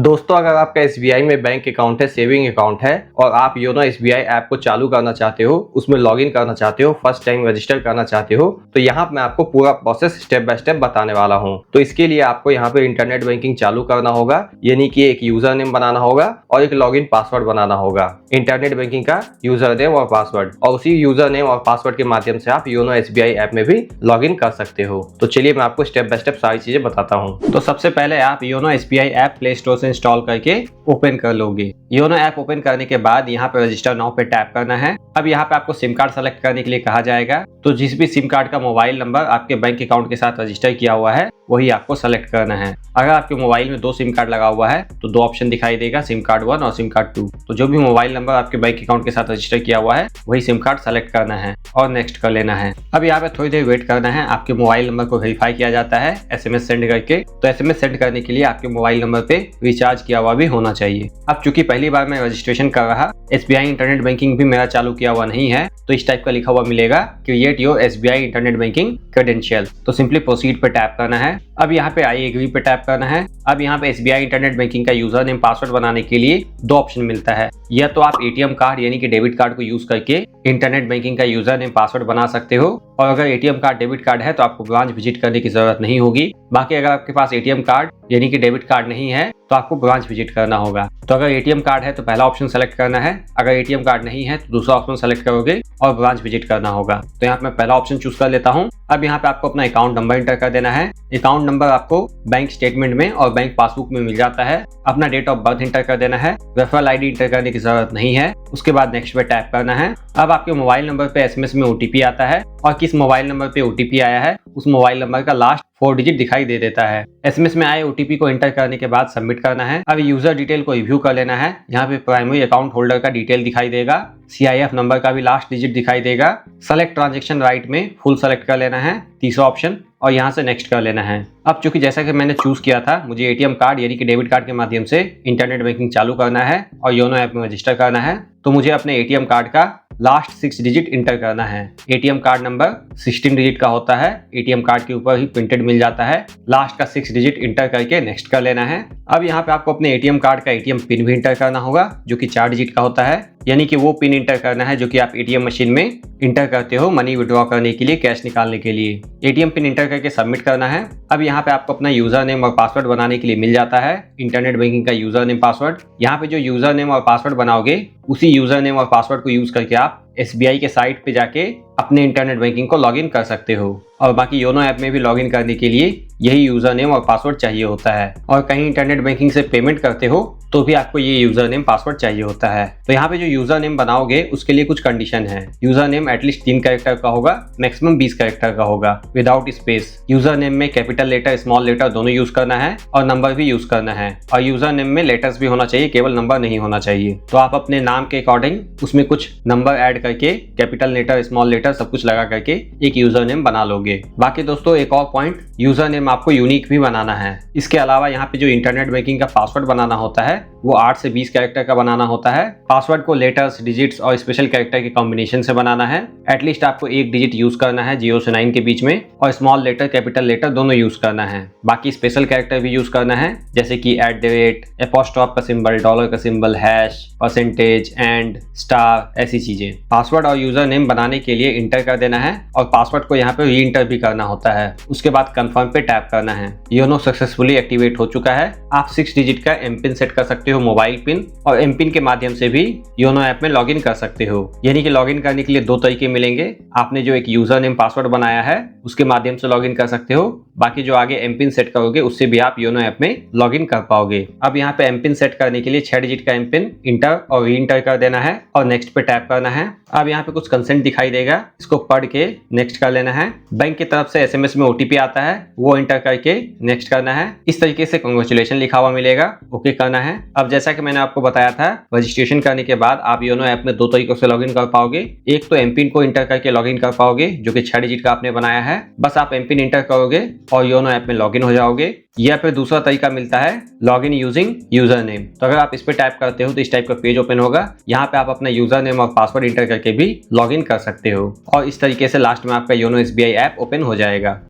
दोस्तों, अगर आपका एसबीआई में बैंक अकाउंट है, सेविंग अकाउंट है और आप योनो एसबीआई ऐप को चालू करना चाहते हो, उसमें लॉगिन करना चाहते हो, फर्स्ट टाइम रजिस्टर करना चाहते हो, तो यहाँ मैं आपको पूरा प्रोसेस स्टेप बाय स्टेप बताने वाला हूँ। तो इसके लिए आपको यहाँ पे इंटरनेट बैंकिंग चालू करना होगा, यानी कि एक यूजर नेम बनाना होगा और एक लॉगिन पासवर्ड बनाना होगा। इंटरनेट बैंकिंग का यूजर नेम और पासवर्ड, और उसी यूजर नेम और पासवर्ड के माध्यम से आप योनो एसबीआई ऐप में भी लॉगिन कर सकते हो। तो चलिए मैं आपको स्टेप बाय स्टेप सारी चीजें बताता हूँ। तो सबसे पहले आप YONO SBI app play store से इंस्टॉल करके ओपन कर लोगे। योनो ऐप ओपन करने के बाद यहाँ पे रजिस्टर नाउ पे टैप करना है। अब यहाँ पे आपको सिम कार्ड सेलेक्ट करने के लिए कहा जाएगा, तो जिस भी सिम कार्ड का मोबाइल नंबर आपके बैंक अकाउंट के साथ रजिस्टर किया हुआ है वही आपको सेलेक्ट करना है। अगर आपके मोबाइल में 2 सिम कार्ड लगा हुआ है तो 2 ऑप्शन दिखाई देगा, सिम कार्ड 1 और सिम कार्ड 2। तो जो भी मोबाइल नंबर आपके बैंक अकाउंट के साथ रजिस्टर किया हुआ है वही सिम कार्ड सेलेक्ट करना है और नेक्स्ट कर लेना है। अब यहाँ पे थोड़ी देर वेट करना है। आपके मोबाइल नंबर को वेरीफाई किया जाता है एसएमएस सेंड करके। तो एसएमएस सेंड करने के लिए आपके मोबाइल नंबर पे रिचार्ज किया हुआ भी होना चाहिए। अब चूंकि पहली बार मैं रजिस्ट्रेशन कर रहा, एसबीआई इंटरनेट बैंकिंग भी मेरा चालू किया हुआ नहीं है, तो इस टाइप का लिखा हुआ मिलेगा create your SBI internet banking credential. तो सिंपली प्रोसीड पे टैप करना है। अब यहाँ पे आई एग्री पे टैप करना है। अब यहाँ पे एसबीआई इंटरनेट बैंकिंग का यूजर नेम पासवर्ड बनाने के लिए 2 ऑप्शन मिलता है। या तो आप एटीएम कार्ड यानी कि डेबिट कार्ड को यूज करके इंटरनेट बैंकिंग का यूजर नेम पासवर्ड बना सकते हो, और अगर एटीएम कार्ड डेबिट कार्ड है तो आपको ब्रांच विजिट करने की जरूरत नहीं होगी। बाकी अगर आपके पास एटीएम कार्ड यानी कि डेबिट कार्ड नहीं है तो आपको ब्रांच विजिट करना होगा। तो अगर एटीएम कार्ड है तो पहला ऑप्शन सेलेक्ट करना है, अगर एटीएम कार्ड नहीं है तो दूसरा ऑप्शन सेलेक्ट करोगे और ब्रांच विजिट करना होगा। तो यहाँ पे मैं पहला ऑप्शन चूज कर लेता हूँ। अब यहाँ पे आपको अपना अकाउंट नंबर एंटर कर देना है। अकाउंट नंबर आपको बैंक स्टेटमेंट में और बैंक पासबुक में मिल जाता है। अपना डेट ऑफ बर्थ एंटर कर देना है। रेफरल आईडी एंटर करने की जरूरत नहीं है। उसके बाद नेक्स्ट पे टैप करना है। अब आपके मोबाइल नंबर पे एसएमएस में ओटीपी आता है, और किस मोबाइल नंबर पे ओटीपी आया है उस मोबाइल नंबर का लास्ट 4 डिजिट दिखाई दे देता है। एसएमएस में आए ओटीपी को एंटर करने के बाद सबमिट करना है। अब यूजर डिटेल को रिव्यू कर लेना है। यहाँ पे प्राइमरी अकाउंट होल्डर का डिटेल दिखाई देगा, सीआईएफ नंबर का भी लास्ट डिजिट दिखाई देगा। सेलेक्ट ट्रांजैक्शन राइट में फुल सेलेक्ट कर लेना है, तीसरा ऑप्शन, और यहाँ से नेक्स्ट कर लेना है। अब चूंकि जैसा कि मैंने चूज किया था, मुझे एटीएम कार्ड यानी कि डेबिट कार्ड के माध्यम से इंटरनेट बैंकिंग चालू करना है और योनो ऐप में रजिस्टर करना है, तो मुझे अपने एटीएम कार्ड का लास्ट 6 डिजिट इंटर करना है। एटीएम कार्ड नंबर 16 डिजिट का होता है, एटीएम कार्ड के ऊपर ही प्रिंटेड मिल जाता है। लास्ट का 6 डिजिट इंटर करके नेक्स्ट कर लेना है। अब यहाँ पे आपको अपने एटीएम कार्ड का एटीएम पिन भी इंटर करना होगा, जो कि 4 डिजिट का होता है, यानी कि वो पिन इंटर करना है जो कि आप एटीएम मशीन में इंटर करते हो मनी विड्रॉ करने के लिए, कैश निकालने के लिए। एटीएम पिन इंटर करके सबमिट करना है। अब यहाँ पे आपको अपना यूजर नेम और पासवर्ड बनाने के लिए मिल जाता है इंटरनेट बैंकिंग का यूजर नेम पासवर्ड। यहाँ पे जो यूजर नेम और पासवर्ड बनाओगे उसी यूजर नेम और पासवर्ड को यूज करके आप एसबीआई के साइट पे जाके अपने इंटरनेट बैंकिंग को लॉगिन कर सकते हो, और बाकी योनो ऐप में भी लॉगिन करने के लिए यही यूजर नेम और पासवर्ड चाहिए होता है। और कहीं इंटरनेट बैंकिंग से पेमेंट करते हो तो भी आपको ये यूजर नेम पासवर्ड चाहिए होता है। तो यहाँ पे जो यूजर नेम बनाओगे उसके लिए कुछ कंडीशन है। यूजर नेम एटलीस्ट 3 कैरेक्टर का होगा, मैक्सिमम 20 कैरेक्टर का होगा, विदाउट स्पेस। यूजर नेम में कैपिटल लेटर स्मॉल लेटर दोनों यूज करना है और नंबर भी यूज करना है, और यूजर नेम में लेटर्स भी होना चाहिए, केवल नंबर नहीं होना चाहिए। तो आप अपने नाम के अकॉर्डिंग उसमें कुछ नंबर ऐड करके कैपिटल लेटर स्मॉल लेटर सब कुछ लगा करके एक यूजर नेम बना लोगे। बाकी दोस्तों एक और पॉइंट, यूजर नेम आपको यूनिक भी बनाना है। इसके अलावा यहाँ पे जो इंटरनेट बैंकिंग का पासवर्ड बनाना होता है वो 8 से 20 कैरेक्टर का बनाना होता है। पासवर्ड को लेटर्स, डिजिट्स और स्पेशल कैरेक्टर के कॉम्बिनेशन से बनाना है। एटलीस्ट आपको 1 डिजिट यूज करना है 0 से 9 के बीच में, और स्मॉल लेटर कैपिटल लेटर दोनों यूज करना है। बाकी स्पेशल कैरेक्टर भी यूज करना है, जैसे कि @ एपोस्ट्रोफ का सिंबल, डॉलर का symbol, hash, percentage, and, star, ऐसी चीजें। पासवर्ड और यूजर नेम बनाने के लिए इंटर कर देना है, और पासवर्ड को यहाँ पे री इंटर भी करना होता है। उसके बाद कंफर्म पे टैप करना है। योनो सक्सेसफुली एक्टिवेट हो चुका है। आप 6 डिजिट का एम पिन सेट कर सकते हो, मोबाइल पिन, और एम पिन के माध्यम से भी योनो ऐप में लॉगिन कर सकते हो। यानी कि लॉगिन करने के लिए 2 तरीके मिलेंगे। आपने जो एक यूजर नेम पासवर्ड बनाया है उसके माध्यम से लॉगिन कर सकते हो, बाकी जो आगे एम पिन सेट करोगे उससे भी आप योनो ऐप में लॉगिन कर पाओगे। अब यहाँ पे एम पिन सेट करने के लिए 6 डिजिट का एम पिन इंटर और री इंटर कर देना है और नेक्स्ट पे टैप करना है। अब यहाँ पे कुछ कंसेंट दिखाई देगा, इसको पढ़ के नेक्स्ट कर लेना है। बैंक की तरफ से एसएमएस में ओटीपी आता है, वो इंटर करके नेक्स्ट करना है। इस तरीके से कांग्रेचुलेशन लिखा हुआ मिलेगा, ओके करना है। अब जैसा कि मैंने आपको बताया था, रजिस्ट्रेशन करने के बाद आप योनो ऐप में 2 तरीकों से लॉगिन कर पाओगे। एक तो एम पिन को इंटर करके लॉगिन कर पाओगे, जो कि 6 डिजिट का आपने बनाया है। बस आप एम पिन इंटर करोगे और योनो ऐप में लॉगिन हो जाओगे। या फिर दूसरा तरीका मिलता है लॉगिन यूजिंग यूजर नेम। तो अगर आप इस पे टैप करते हो तो इस टाइप का पेज ओपन होगा। यहाँ पे आप अपना यूजर नेम और पासवर्ड इंटर करके भी लॉगिन कर सकते हो, और इस तरीके से लास्ट में आपका योनो एसबीआई ऐप ओपन हो जाएगा।